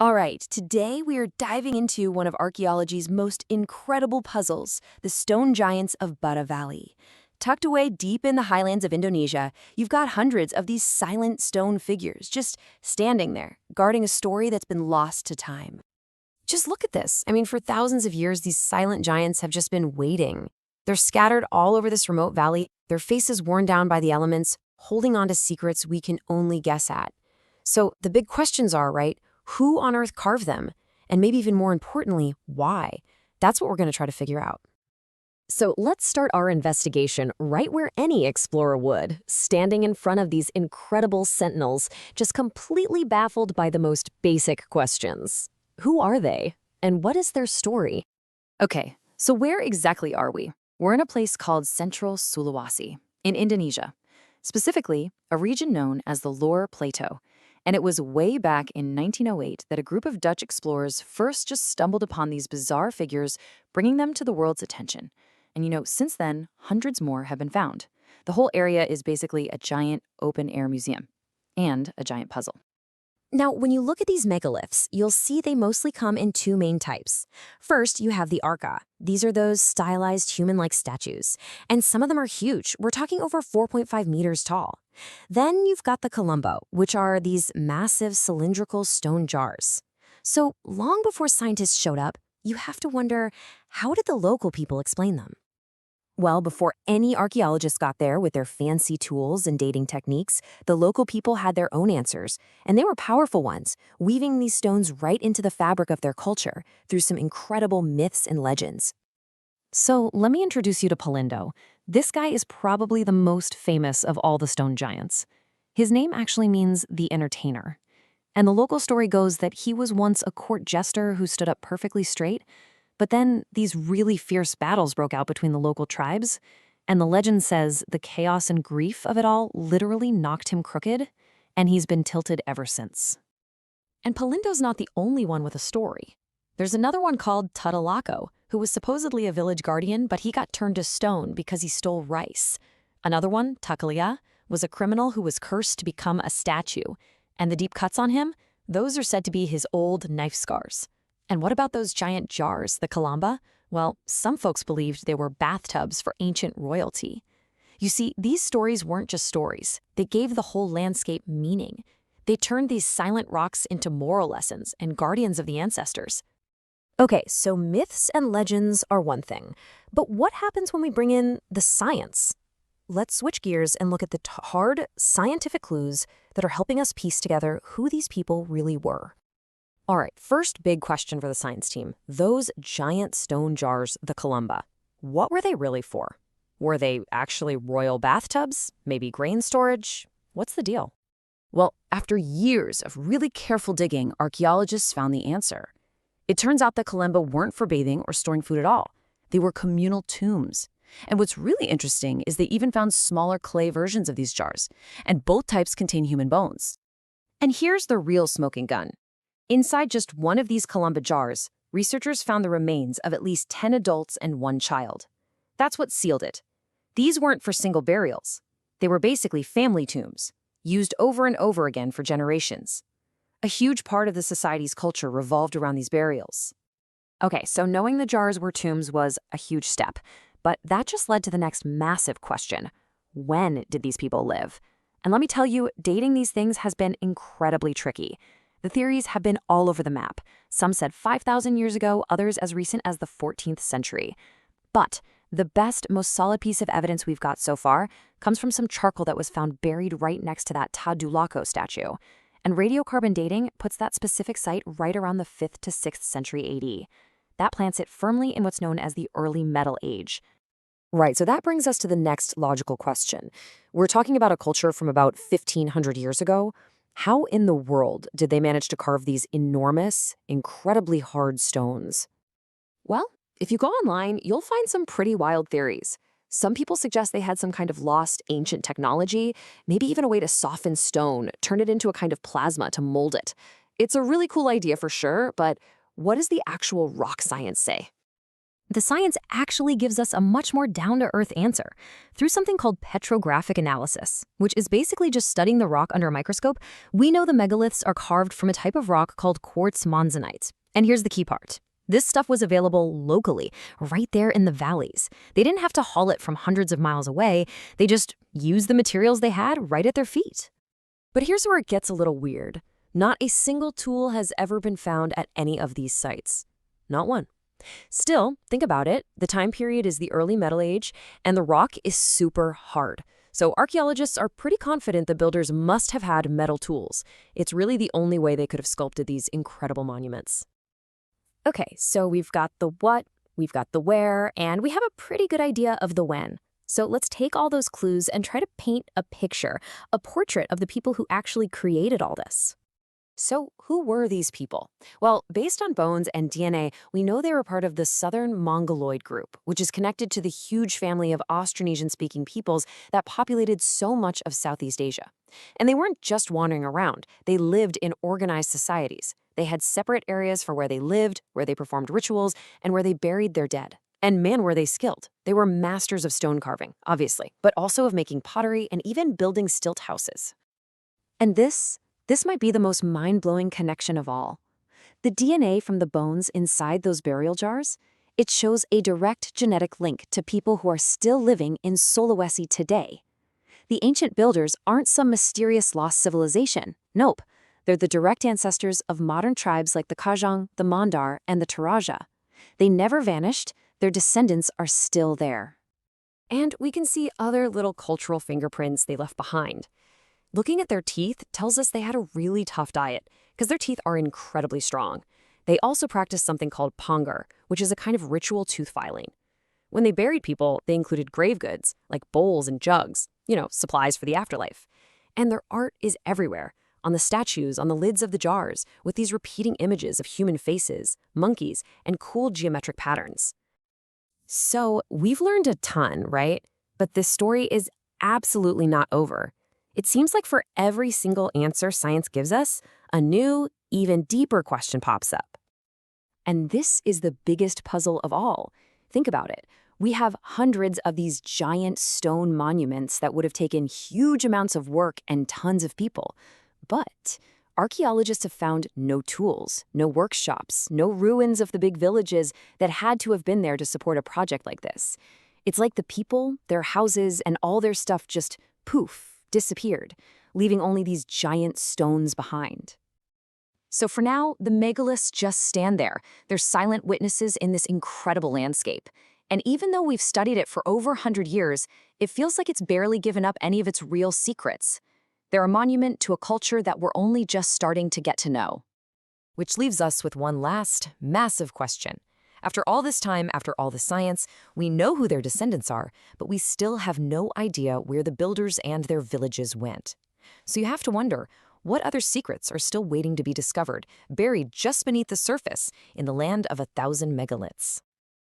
All right, today we are diving into one of archaeology's most incredible puzzles, the stone giants of Bada Valley. Tucked away deep in the highlands of Indonesia, you've got hundreds of these silent stone figures just standing there, guarding a story that's been lost to time. Just look at this. For thousands of years, these silent giants have just been waiting. They're scattered all over this remote valley, their faces worn down by the elements, holding on to secrets we can only guess at. So the big questions are, right? Who on earth carved them? And maybe even more importantly, why? That's what we're going to try to figure out. So let's start our investigation right where any explorer would, standing in front of these incredible sentinels, just completely baffled by the most basic questions. Who are they? And what is their story? Okay, so where exactly are we? We're in a place called Central Sulawesi, in Indonesia. Specifically, a region known as the Lore Plateau. And it was way back in 1908 that a group of Dutch explorers first just stumbled upon these bizarre figures, bringing them to the world's attention. And since then, hundreds more have been found. The whole area is basically a giant open-air museum and a giant puzzle. Now, when you look at these megaliths, you'll see they mostly come in two main types. First, you have the arca. These are those stylized human-like statues. And some of them are huge. We're talking over 4.5 meters tall. Then you've got the Kalamba, which are these massive cylindrical stone jars. So long before scientists showed up, you have to wonder, how did the local people explain them? Well, before any archaeologists got there with their fancy tools and dating techniques, the local people had their own answers, and they were powerful ones, weaving these stones right into the fabric of their culture through some incredible myths and legends. So let me introduce you to Palindo. This guy is probably the most famous of all the stone giants. His name actually means the entertainer. And the local story goes that he was once a court jester who stood up perfectly straight. But then these really fierce battles broke out between the local tribes, and the legend says the chaos and grief of it all literally knocked him crooked, and he's been tilted ever since. And Palindo's not the only one with a story. There's another one called Tutalako, who was supposedly a village guardian, but he got turned to stone because he stole rice. Another one, Takalia, was a criminal who was cursed to become a statue, and the deep cuts on him, those are said to be his old knife scars. And what about those giant jars, the Kalamba? Well, some folks believed they were bathtubs for ancient royalty. You see, these stories weren't just stories. They gave the whole landscape meaning. They turned these silent rocks into moral lessons and guardians of the ancestors. Okay, so myths and legends are one thing. But what happens when we bring in the science? Let's switch gears and look at the hard scientific clues that are helping us piece together who these people really were. All right, first big question for the science team. Those giant stone jars, the Kalamba, what were they really for? Were they actually royal bathtubs? Maybe grain storage? What's the deal? Well, after years of really careful digging, archaeologists found the answer. It turns out the Kalamba weren't for bathing or storing food at all. They were communal tombs. And what's really interesting is they even found smaller clay versions of these jars, and both types contain human bones. And here's the real smoking gun. Inside just one of these Kalamba jars, researchers found the remains of at least 10 adults and one child. That's what sealed it. These weren't for single burials. They were basically family tombs, used over and over again for generations. A huge part of the society's culture revolved around these burials. Okay, so knowing the jars were tombs was a huge step, but that just led to the next massive question. When did these people live? And let me tell you, dating these things has been incredibly tricky. The theories have been all over the map. Some said 5,000 years ago, others as recent as the 14th century. But the best, most solid piece of evidence we've got so far comes from some charcoal that was found buried right next to that Tadulako statue. And radiocarbon dating puts that specific site right around the 5th to 6th century AD. That plants it firmly in what's known as the early Metal Age. Right, so that brings us to the next logical question. We're talking about a culture from about 1,500 years ago. How in the world did they manage to carve these enormous, incredibly hard stones? Well, if you go online, you'll find some pretty wild theories. Some people suggest they had some kind of lost ancient technology, maybe even a way to soften stone, turn it into a kind of plasma to mold it. It's a really cool idea for sure, but what does the actual rock science say? The science actually gives us a much more down-to-earth answer through something called petrographic analysis, which is basically just studying the rock under a microscope. We know the megaliths are carved from a type of rock called quartz monzonite. And here's the key part. This stuff was available locally, right there in the valleys. They didn't have to haul it from hundreds of miles away. They just used the materials they had right at their feet. But here's where it gets a little weird. Not a single tool has ever been found at any of these sites. Not one. Still, think about it. The time period is the early Metal Age, and the rock is super hard. So archaeologists are pretty confident the builders must have had metal tools. It's really the only way they could have sculpted these incredible monuments. Okay, so we've got the what, we've got the where, and we have a pretty good idea of the when. So let's take all those clues and try to paint a picture, a portrait of the people who actually created all this. So who were these people? Well, based on bones and DNA, we know they were part of the Southern Mongoloid group, which is connected to the huge family of Austronesian-speaking peoples that populated so much of Southeast Asia. And they weren't just wandering around. They lived in organized societies. They had separate areas for where they lived, where they performed rituals, and where they buried their dead. And man, were they skilled. They were masters of stone carving, obviously, but also of making pottery and even building stilt houses. And this might be the most mind-blowing connection of all. The DNA from the bones inside those burial jars, it shows a direct genetic link to people who are still living in Sulawesi today. The ancient builders aren't some mysterious lost civilization. Nope, they're the direct ancestors of modern tribes like the Kajang, the Mandar, and the Toraja. They never vanished, their descendants are still there. And we can see other little cultural fingerprints they left behind. Looking at their teeth tells us they had a really tough diet, because their teeth are incredibly strong. They also practiced something called pongar, which is a kind of ritual tooth filing. When they buried people, they included grave goods, like bowls and jugs, supplies for the afterlife. And their art is everywhere, on the statues, on the lids of the jars, with these repeating images of human faces, monkeys, and cool geometric patterns. So we've learned a ton, right? But this story is absolutely not over. It seems like for every single answer science gives us, a new, even deeper question pops up. And this is the biggest puzzle of all. Think about it. We have hundreds of these giant stone monuments that would have taken huge amounts of work and tons of people. But archaeologists have found no tools, no workshops, no ruins of the big villages that had to have been there to support a project like this. It's like the people, their houses, and all their stuff just poof, disappeared, leaving only these giant stones behind. So for now, the megaliths just stand there. They're silent witnesses in this incredible landscape. And even though we've studied it for over 100 years, it feels like it's barely given up any of its real secrets. They're a monument to a culture that we're only just starting to get to know. Which leaves us with one last, massive question. After all this time, after all the science, we know who their descendants are, but we still have no idea where the builders and their villages went. So you have to wonder, what other secrets are still waiting to be discovered, buried just beneath the surface in the land of 1,000 megaliths?